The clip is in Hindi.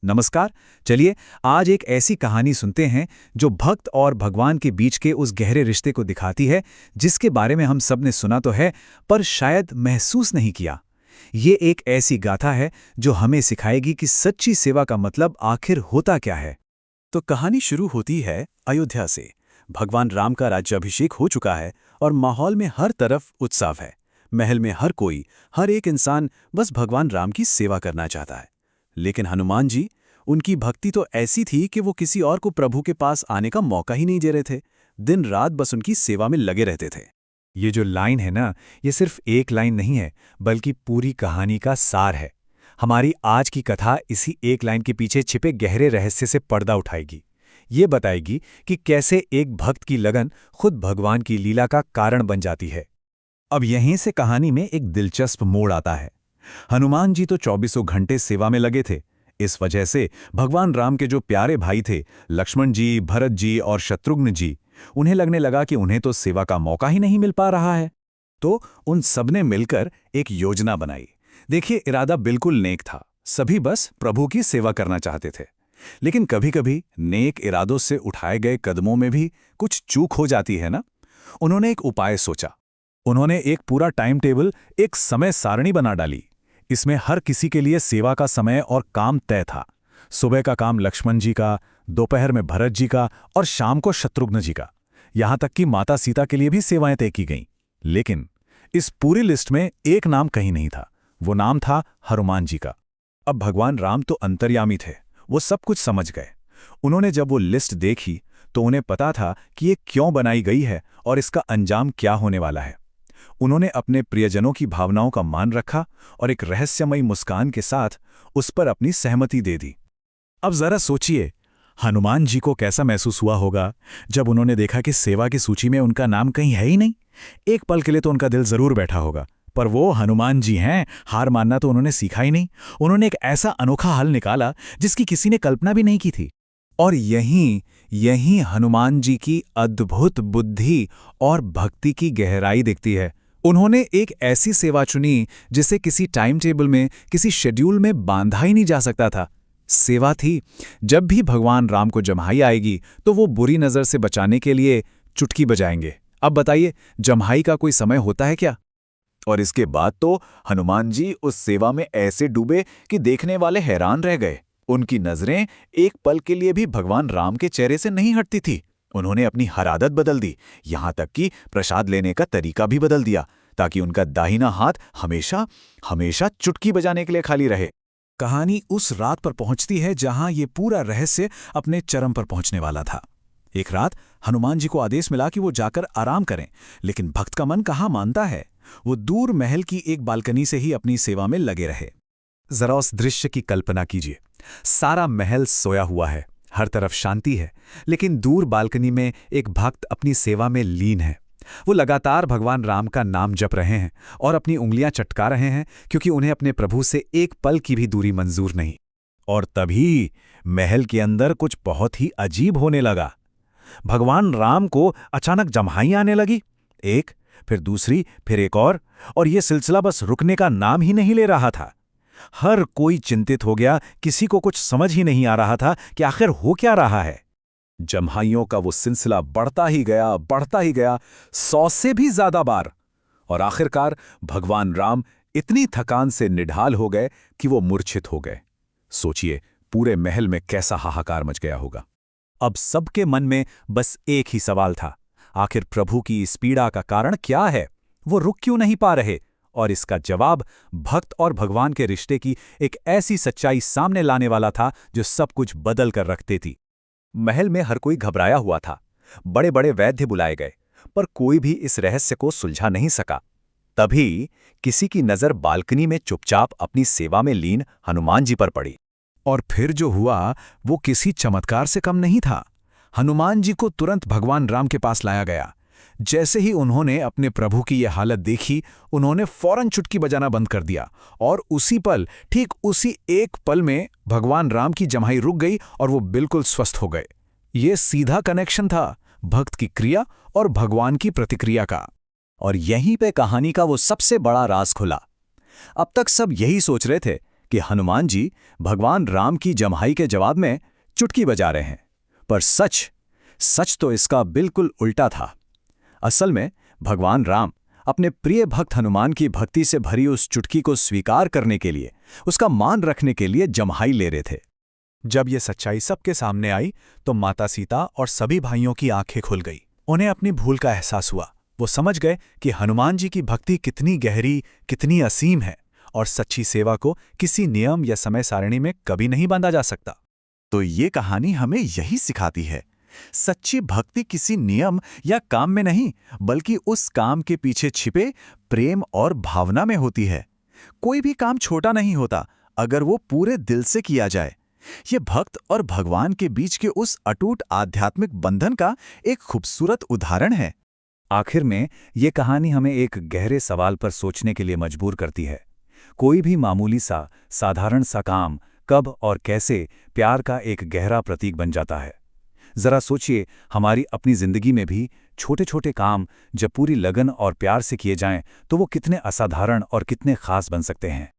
नमस्कार। चलिए आज एक ऐसी कहानी सुनते हैं जो भक्त और भगवान के बीच के उस गहरे रिश्ते को दिखाती है जिसके बारे में हम सब ने सुना तो है पर शायद महसूस नहीं किया। ये एक ऐसी गाथा है जो हमें सिखाएगी कि सच्ची सेवा का मतलब आखिर होता क्या है। तो कहानी शुरू होती है अयोध्या से। भगवान राम का राज्याभिषेक हो चुका है और माहौल में हर तरफ उत्सव है। महल में हर कोई, हर एक इंसान बस भगवान राम की सेवा करना चाहता है। लेकिन हनुमान जी, उनकी भक्ति तो ऐसी थी कि वो किसी और को प्रभु के पास आने का मौका ही नहीं दे रहे थे। दिन रात बस उनकी सेवा में लगे रहते थे। ये जो लाइन है ना, ये सिर्फ एक लाइन नहीं है बल्कि पूरी कहानी का सार है। हमारी आज की कथा इसी एक लाइन के पीछे छिपे गहरे रहस्य से पर्दा उठाएगी। ये बताएगी कि कैसे एक भक्त की लगन खुद भगवान की लीला का कारण बन जाती है। अब यहीं से कहानी में एक दिलचस्प मोड़ आता है। हनुमान जी तो 24 घंटे सेवा में लगे थे। इस वजह से भगवान राम के जो प्यारे भाई थे, लक्ष्मण जी, भरत जी और शत्रुघ्न जी, उन्हें लगने लगा कि उन्हें तो सेवा का मौका ही नहीं मिल पा रहा है। तो उन सबने मिलकर एक योजना बनाई। देखिए, इरादा बिल्कुल नेक था। सभी बस प्रभु की सेवा करना चाहते थे। लेकिन कभी-कभी नेक इरादों से उठाए गए कदमों में भी कुछ चूक हो जाती है ना। उन्होंने एक उपाय सोचा। उन्होंने एक पूरा टाइम टेबल, एक समय सारणी बना डाली। इसमें हर किसी के लिए सेवा का समय और काम तय था। सुबह का काम लक्ष्मण जी का, दोपहर में भरत जी का और शाम को शत्रुघ्न जी का। यहां तक कि माता सीता के लिए भी सेवाएं तय की गईं। लेकिन इस पूरी लिस्ट में एक नाम कहीं नहीं था। वो नाम था हनुमान जी का। अब भगवान राम तो अंतर्यामी थे, वो सब कुछ समझ गए। उन्होंने जब वो लिस्ट देखी तो उन्हें पता था कि ये क्यों बनाई गई है और इसका अंजाम क्या होने वाला है। उन्होंने अपने प्रियजनों की भावनाओं का मान रखा और एक रहस्यमयी मुस्कान के साथ उस पर अपनी सहमति दे दी। अब जरा सोचिए, हनुमान जी को कैसा महसूस हुआ होगा जब उन्होंने देखा कि सेवा की सूची में उनका नाम कहीं है ही नहीं। एक पल के लिए तो उनका दिल जरूर बैठा होगा, पर वो हनुमान जी हैं, हार मानना तो उन्होंने सीखा ही नहीं। उन्होंने एक ऐसा अनोखा हल निकाला जिसकी किसी ने कल्पना भी नहीं की थी। और यहीं हनुमान जी की अद्भुत बुद्धि और भक्ति की गहराई दिखती है। उन्होंने एक ऐसी सेवा चुनी जिसे किसी टाइम टेबल में, किसी शेड्यूल में बांधा ही नहीं जा सकता था। सेवा थी, जब भी भगवान राम को जम्हाई आएगी तो वो बुरी नजर से बचाने के लिए चुटकी बजाएंगे। अब बताइए, जम्हाई का कोई समय होता है क्या? और इसके बाद तो हनुमान जी उस सेवा में ऐसे डूबे कि देखने वाले हैरान रह गए। उनकी नजरें एक पल के लिए भी भगवान राम के चेहरे से नहीं हटती थी। उन्होंने अपनी हर आदत बदल दी, यहां तक कि प्रसाद लेने का तरीका भी बदल दिया, ताकि उनका दाहिना हाथ हमेशा हमेशा चुटकी बजाने के लिए खाली रहे। कहानी उस रात पर पहुंचती है जहां ये पूरा रहस्य अपने चरम पर पहुंचने वाला था। एक रात हनुमान जी को आदेश मिला कि वो जाकर आराम करें, लेकिन भक्त का मन कहाँ मानता है। वो दूर महल की एक बालकनी से ही अपनी सेवा में लगे रहे। जरा उस दृश्य की कल्पना कीजिए। सारा महल सोया हुआ है, हर तरफ शांति है, लेकिन दूर बालकनी में एक भक्त अपनी सेवा में लीन है। वो लगातार भगवान राम का नाम जप रहे हैं और अपनी उंगलियां चटका रहे हैं, क्योंकि उन्हें अपने प्रभु से एक पल की भी दूरी मंजूर नहीं। और तभी महल के अंदर कुछ बहुत ही अजीब होने लगा। भगवान राम को अचानक जम्हाई आने लगी। एक, फिर दूसरी, फिर एक और ये सिलसिला बस रुकने का नाम ही नहीं ले रहा था। हर कोई चिंतित हो गया, किसी को कुछ समझ ही नहीं आ रहा था कि आखिर हो क्या रहा है। जम्हाइयों का वो सिलसिला बढ़ता ही गया 100 से भी ज्यादा बार। और आखिरकार भगवान राम इतनी थकान से निढाल हो गए कि वो मूर्छित हो गए। सोचिए, पूरे महल में कैसा हाहाकार मच गया होगा। अब सबके मन में बस एक ही सवाल था, आखिर प्रभु की इस पीड़ा का कारण क्या है? वो रुक क्यों नहीं पा रहे? और इसका जवाब भक्त और भगवान के रिश्ते की एक ऐसी सच्चाई सामने लाने वाला था जो सब कुछ बदल कर रखती थी। महल में हर कोई घबराया हुआ था। बड़े बड़े वैद्य बुलाए गए, पर कोई भी इस रहस्य को सुलझा नहीं सका। तभी किसी की नजर बालकनी में चुपचाप अपनी सेवा में लीन हनुमान जी पर पड़ी। और फिर जो हुआ वो किसी चमत्कार से कम नहीं था। हनुमान जी को तुरंत भगवान राम के पास लाया गया। जैसे ही उन्होंने अपने प्रभु की यह हालत देखी, उन्होंने फौरन चुटकी बजाना बंद कर दिया। और उसी पल, ठीक उसी एक पल में भगवान राम की जम्हाई रुक गई और वो बिल्कुल स्वस्थ हो गए। ये सीधा कनेक्शन था भक्त की क्रिया और भगवान की प्रतिक्रिया का। और यहीं पे कहानी का वो सबसे बड़ा राज खुला। अब तक सब यही सोच रहे थे कि हनुमान जी भगवान राम की जम्हाई के जवाब में चुटकी बजा रहे हैं। पर सच तो इसका बिल्कुल उल्टा था। असल में भगवान राम अपने प्रिय भक्त हनुमान की भक्ति से भरी उस चुटकी को स्वीकार करने के लिए, उसका मान रखने के लिए जम्हाई ले रहे थे। जब ये सच्चाई सबके सामने आई तो माता सीता और सभी भाइयों की आंखें खुल गई। उन्हें अपनी भूल का एहसास हुआ। वो समझ गए कि हनुमान जी की भक्ति कितनी गहरी, कितनी असीम है और सच्ची सेवा को किसी नियम या समय सारणी में कभी नहीं बांधा जा सकता। तो ये कहानी हमें यही सिखाती है, सच्ची भक्ति किसी नियम या काम में नहीं, बल्कि उस काम के पीछे छिपे प्रेम और भावना में होती है। कोई भी काम छोटा नहीं होता अगर वो पूरे दिल से किया जाए। ये भक्त और भगवान के बीच के उस अटूट आध्यात्मिक बंधन का एक खूबसूरत उदाहरण है। आखिर में ये कहानी हमें एक गहरे सवाल पर सोचने के लिए मजबूर करती है। कोई भी मामूली सा, साधारण सा काम कब और कैसे प्यार का एक गहरा प्रतीक बन जाता है। जरा सोचिए, हमारी अपनी जिंदगी में भी छोटे छोटे काम जब पूरी लगन और प्यार से किए जाएं तो वो कितने असाधारण और कितने खास बन सकते हैं।